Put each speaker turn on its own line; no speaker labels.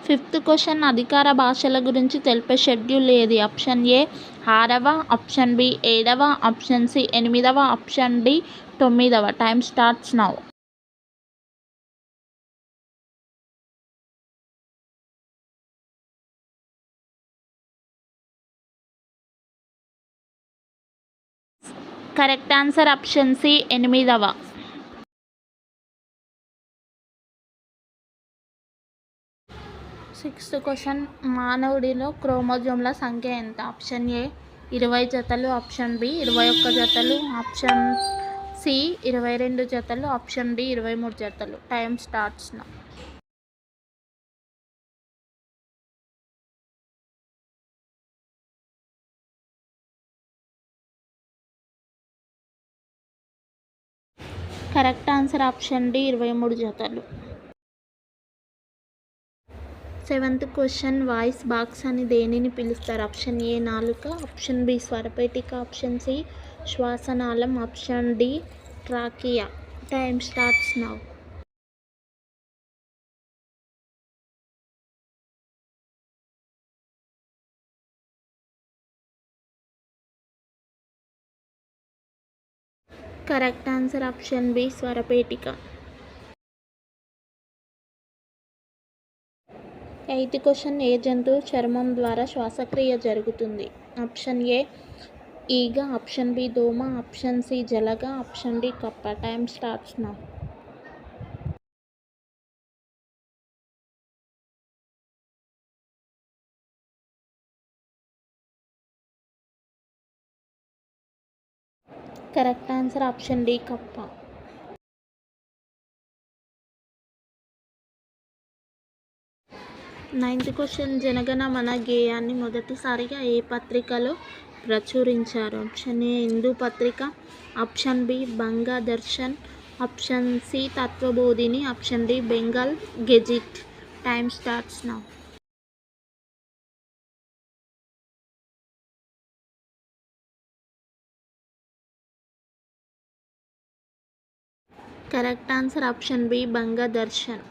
Fifth question అధికార భాషల గురించి తెలిపే షెడ్యూల్ ఏది? ఆప్షన్ ఏ 6వ, ఆప్షన్ బి 7వ, ఆప్షన్ సి 8వ, ఆప్షన్ డి 9వ. Time starts now. Correct answer option C 8వ. సిక్స్త్ క్వశ్చన్ మానవుడిలో క్రోమోజోమ్ల సంఖ్య ఎంత? ఆప్షన్ ఏ 20 జతలు, ఆప్షన్ బి 21 జతలు, ఆప్షన్ సి 22 జతలు, ఆప్షన్ డి 23 జతలు. Time starts now. Correct answer option D 23 జతలు. సెవెంత్ క్వశ్చన్ వాయిస్ బాక్స్ అని దేనిని పిలుస్తారు? ఆప్షన్ ఏ నాలుక, ఆప్షన్ బి స్వరపేటిక, ఆప్షన్ సి శ్వాసనాళం, option D trachea. Time starts now. Correct answer option B స్వరపేటిక. ఎయిత్ క్వశ్చన్ ఏ జంతువు చర్మం ద్వారా శ్వాసక్రియ జరుగుతుంది? ఆప్షన్ ఏ ఈగ, ఆప్షన్ బి దోమ, ఆప్షన్ సి జలగ, ఆప్షన్ డి కప్ప. Time starts now. Correct answer option D కప్ప. నైన్త్ క్వశ్చన్ జనగణమన గేయాన్ని మొదటిసారిగా ఏ పత్రికలో ప్రచురించారు? ఆప్షన్ ఏ హిందూ పత్రిక, option B Bangadarshan, option C Tattvabodhini, option D Bengal gazette. Time starts now. Correct answer option B బంగదర్శన్.